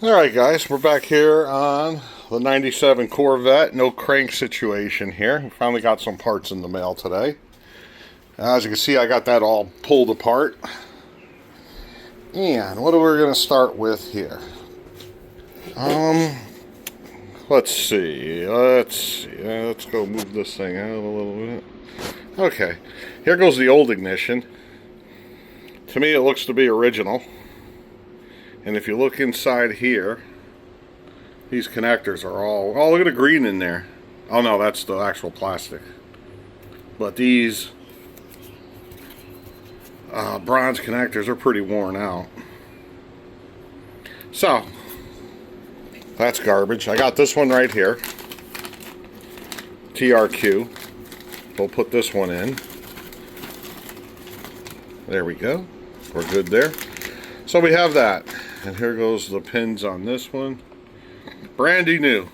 Alright guys, we're back here on the 97 Corvette. No crank situation here. We finally got some parts in the mail today. As you can see, I got that all pulled apart. And what are we going to start with here? Let's see. Let's go move this thing out a little bit. Okay, here goes the old ignition. To me, it looks to be original. And if you look inside here, these connectors are all... Oh, look at the green in there. Oh no, that's the actual plastic. But these bronze connectors are pretty worn out. So, that's garbage. I got this one right here. TRQ. We'll put this one in. There we go. We're good there. So we have that. And here goes the pins on this one. Brandy new.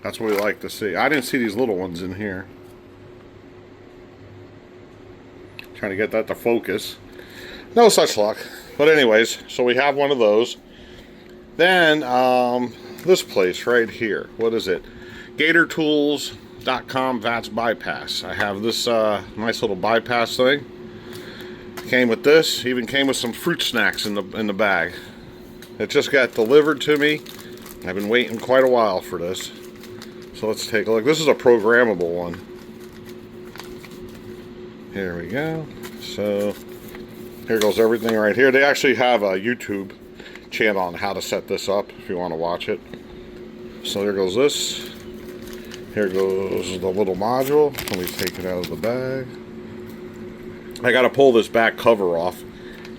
That's what we like to see. I didn't see these little ones in here. Trying to get that to focus. No such luck. But anyways, so we have one of those. Then, this place right here. What is it? GatorTools.com Vats bypass. I have this nice little bypass thing. Came with this, even came with some fruit snacks in the bag. It just got delivered to me. I've been waiting quite a while for this. So let's take a look. This is a programmable one. Here we go. So here goes everything right here. They actually have a YouTube channel on how to set this up if you want to watch it. So there goes this. Here goes the little module. Let me take it out of the bag. I got to pull this back cover off,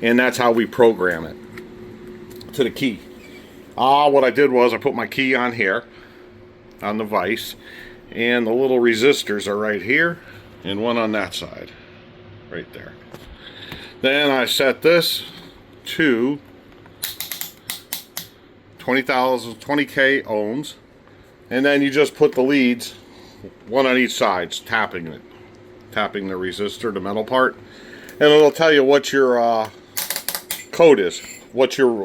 and that's how we program it to the key. What I did was I put my key on here, on the vise, and the little resistors are right here, and one on that side, right there. Then I set this to 20K ohms, and then you just put the leads, one on each side, tapping it. Tapping the resistor, the metal part, and it'll tell you what your code is, what your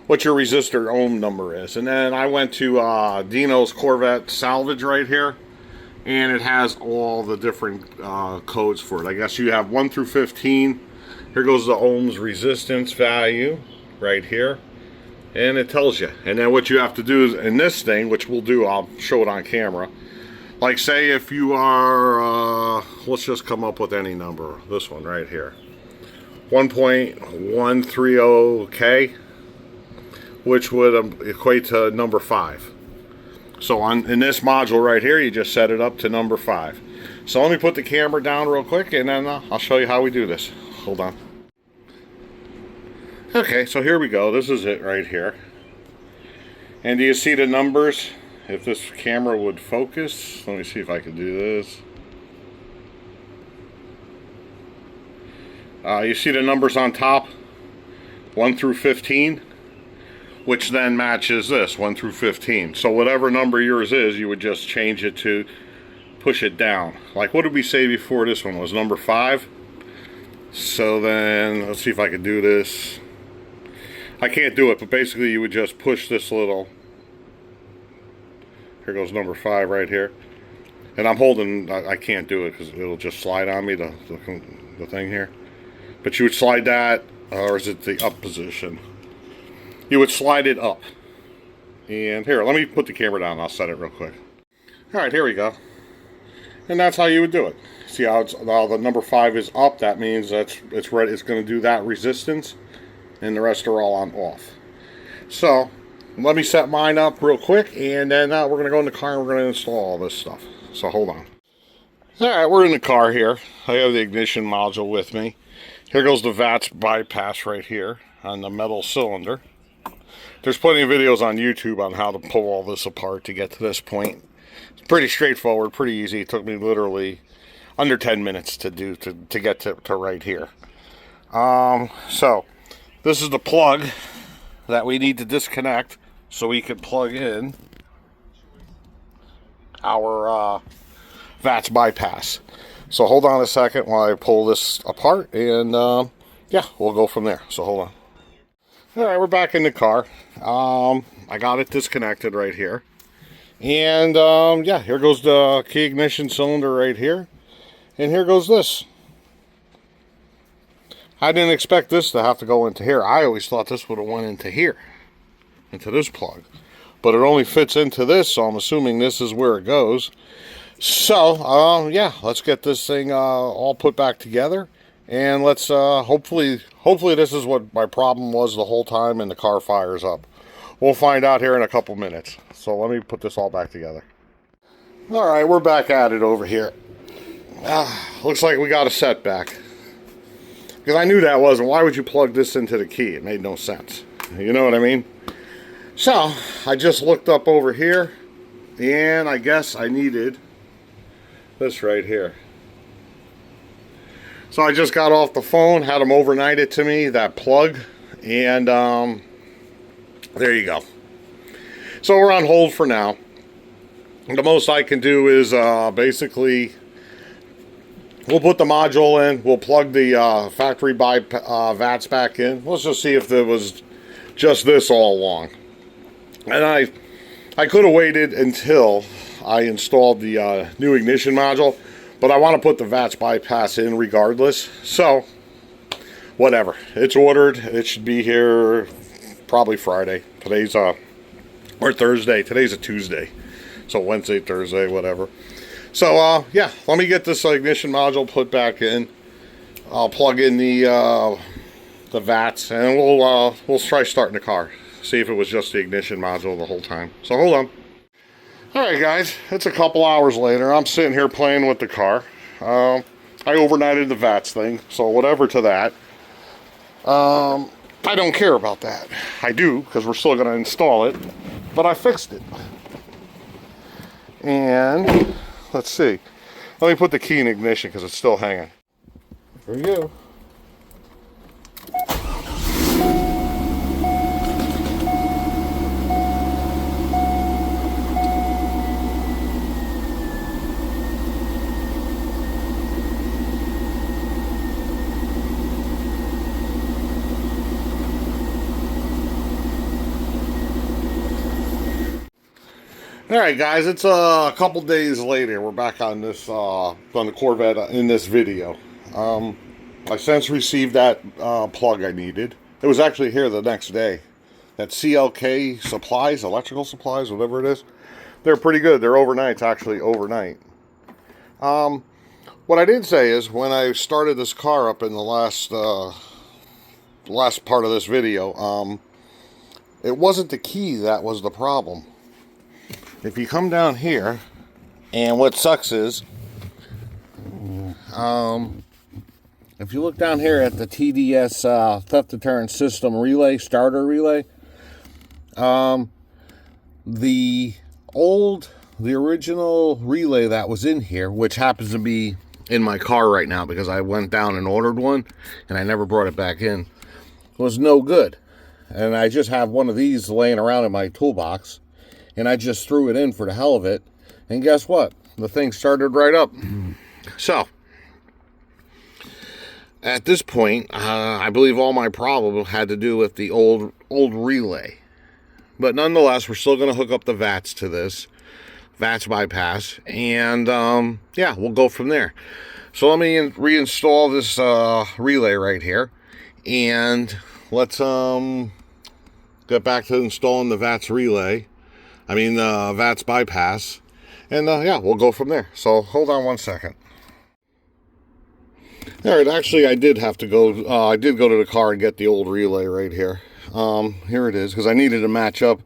resistor ohm number is. And then I went to Dino's Corvette salvage right here, and it has all the different codes for it. I guess you have 1 through 15. Here goes the ohms resistance value right here, and it tells you. And then what you have to do is in this thing, which we'll do, I'll show it on camera. Like say if you are, let's just come up with any number, this one right here, 1.130K, which would equate to number 5. So in this module right here, you just set it up to number 5. So let me put the camera down real quick, and then I'll show you how we do this. Hold on. Okay, so here we go. This is it right here. And do you see the numbers? If this camera would focus, let me see if I can do this. You see the numbers on top, 1 through 15, which then matches this, 1 through 15. So whatever number yours is, you would just change it to push it down. Like what did we say before this one was number 5? So then, let's see if I can do this. I can't do it, but basically you would just push this little... Here goes number 5 right here. And I'm holding, I can't do it because it'll just slide on me, the thing here. But you would slide that, or is it the up position? You would slide it up. And here, let me put the camera down, I'll set it real quick. Alright, here we go. And that's how you would do it. See how the number 5 is up, that means it's ready, it's going to do that resistance. And the rest are all on off. So... let me set mine up real quick, and then we're going to go in the car and we're going to install all this stuff. So hold on. Alright, we're in the car here. I have the ignition module with me. Here goes the Vats bypass right here on the metal cylinder. There's plenty of videos on YouTube on how to pull all this apart to get to this point. It's pretty straightforward, pretty easy. It took me literally under 10 minutes to do to get to right here. So, this is the plug that we need to disconnect so we can plug in our Vats bypass. So hold on a second while I pull this apart, and yeah, we'll go from there. So hold on. All right, we're back in the car. I got it disconnected right here. And yeah, here goes the key ignition cylinder right here. And here goes this. I didn't expect this to have to go into here. I always thought this would have went into here, into this plug. But it only fits into this, so I'm assuming this is where it goes. So, yeah, let's get this thing all put back together. And let's, hopefully this is what my problem was the whole time and the car fires up. We'll find out here in a couple minutes. So let me put this all back together. All right, we're back at it over here. Looks like we got a setback. Because I knew that wasn't. Why would you plug this into the key? It made no sense. You know what I mean? So, I just looked up over here. And I guess I needed this right here. So I just got off the phone, had them overnight it to me, that plug. And there you go. So we're on hold for now. The most I can do is basically, we'll put the module in, we'll plug the factory Vats back in. Let's just see if there was just this all along. And I could have waited until I installed the new ignition module, but I want to put the Vats bypass in regardless. So, whatever. It's ordered. It should be here probably Friday. Today's or Thursday. Today's a Tuesday. So Wednesday, Thursday, whatever. So, yeah, let me get this ignition module put back in. I'll plug in the Vats, and we'll try starting the car. See if it was just the ignition module the whole time. So hold on. Alright guys, it's a couple hours later. I'm sitting here playing with the car. I overnighted the Vats thing, so whatever to that. I don't care about that. I do, because we're still going to install it. But I fixed it. And, let's see. Let me put the key in ignition, because it's still hanging. Here we go. Alright guys, it's a couple days later. We're back on this, on the Corvette in this video. I since received that plug I needed. It was actually here the next day. That CLK supplies, electrical supplies, whatever it is. They're pretty good. They're overnight, actually overnight. What I did say is, when I started this car up in the last part of this video, it wasn't the key that was the problem. If you come down here, and what sucks is, if you look down here at the TDS theft deterrent system relay, starter relay, the original relay that was in here, which happens to be in my car right now because I went down and ordered one and I never brought it back in, was no good. And I just have one of these laying around in my toolbox. And I just threw it in for the hell of it. And guess what? The thing started right up. So, at this point, I believe all my problem had to do with the old relay. But nonetheless, we're still going to hook up the Vats to this. Vats bypass. And, yeah, we'll go from there. So let me reinstall this relay right here. And let's get back to installing the Vats relay. Vats bypass. And, yeah, we'll go from there. So, hold on one second. Alright, actually, I did have to go, I did go to the car and get the old relay right here. Here it is, because I needed to match up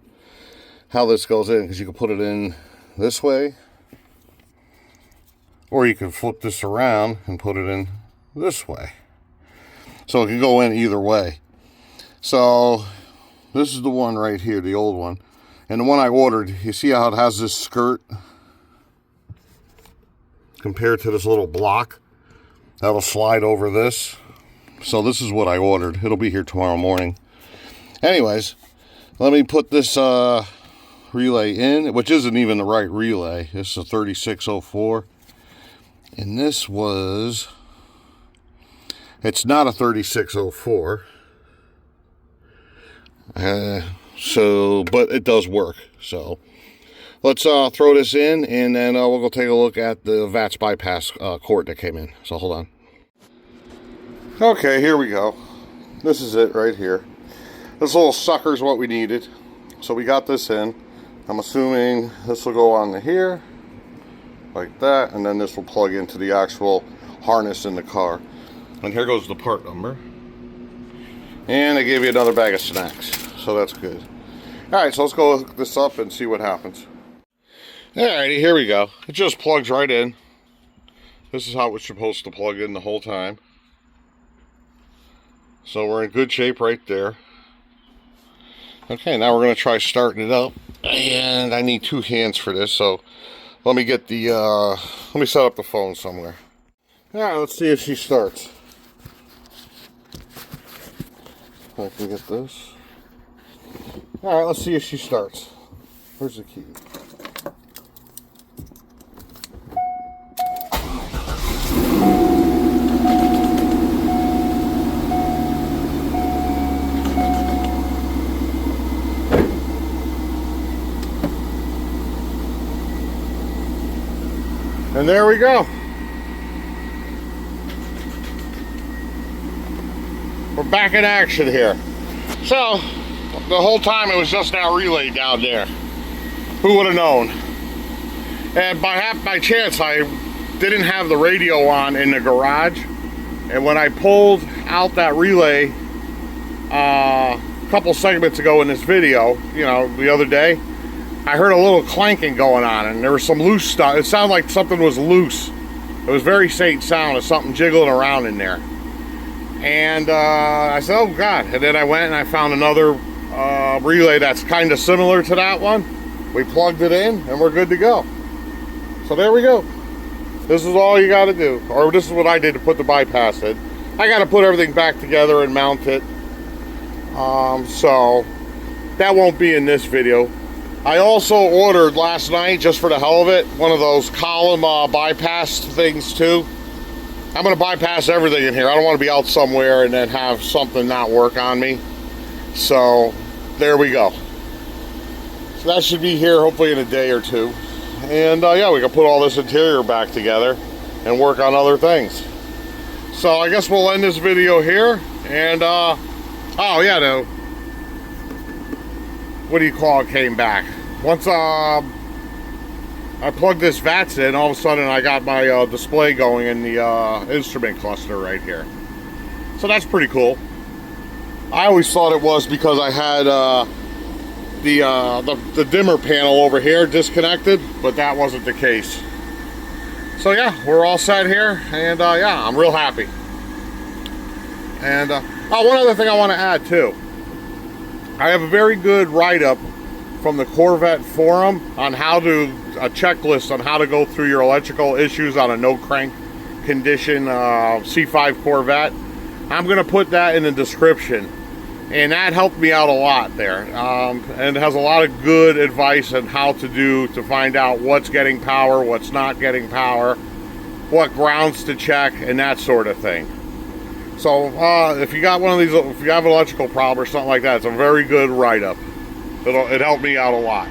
how this goes in, because you can put it in this way. Or you can flip this around and put it in this way. So, it can go in either way. So, this is the one right here, the old one. And the one I ordered, you see how it has this skirt compared to this little block that'll slide over this. So this is what I ordered. It'll be here tomorrow morning. Anyways, let me put this relay in, which isn't even the right relay. This is a 3604. And this was It's not a 3604. But it does work. So let's throw this in, and then we'll go take a look at the Vats bypass cord that came in. So hold on. Okay, here we go. This is it right here. This little sucker is what we needed. So we got this in. I'm assuming this will go on here, like that, and then this will plug into the actual harness in the car. And here goes the part number. And they gave you another bag of snacks, so that's good. Alright, so let's go hook this up and see what happens. Alrighty, here we go. It just plugs right in. This is how it was supposed to plug in the whole time. So we're in good shape right there. Okay, now we're going to try starting it up. And I need 2 hands for this, so let me get the, let me set up the phone somewhere. Alright, let's see if she starts. I can get this. Alright, let's see if she starts. Where's the key? And there we go. We're back in action here. So, the whole time it was just that relay down there. Who would have known? And by chance, I didn't have the radio on in the garage. And when I pulled out that relay a couple segments ago in this video, you know, the other day, I heard a little clanking going on, and there was some loose stuff. It sounded like something was loose. It was very faint sound of something jiggling around in there. And I said, oh God. And then I went and I found another relay that's kind of similar to that one. We plugged it in and we're good to go. So there we go. This is all you got to do. Or this is what I did to put the bypass in. I got to put everything back together and mount it. So that won't be in this video. I also ordered last night, just for the hell of it, one of those column bypass things too. I'm going to bypass everything in here. I don't want to be out somewhere and then have something not work on me. So there we go. So that should be here hopefully in a day or two. And yeah, we can put all this interior back together and work on other things. So I guess we'll end this video here. And oh yeah, no. What do you call it, came back. Once I plugged this Vats in, all of a sudden I got my display going in the instrument cluster right here. So that's pretty cool. I always thought it was because I had the dimmer panel over here disconnected, but that wasn't the case. So yeah, we're all set here, and yeah, I'm real happy. And oh, one other thing I want to add too. I have a very good write-up from the Corvette forum on how to, a checklist on how to go through your electrical issues on a no crank condition C5 Corvette. I'm going to put that in the description, and that helped me out a lot there. And it has a lot of good advice on how to do to find out what's getting power, what's not getting power, what grounds to check, and that sort of thing. So if you got one of these, if you have an electrical problem or something like that, it's a very good write-up. It helped me out a lot.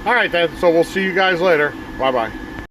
All right then, so we'll see you guys later. Bye-bye.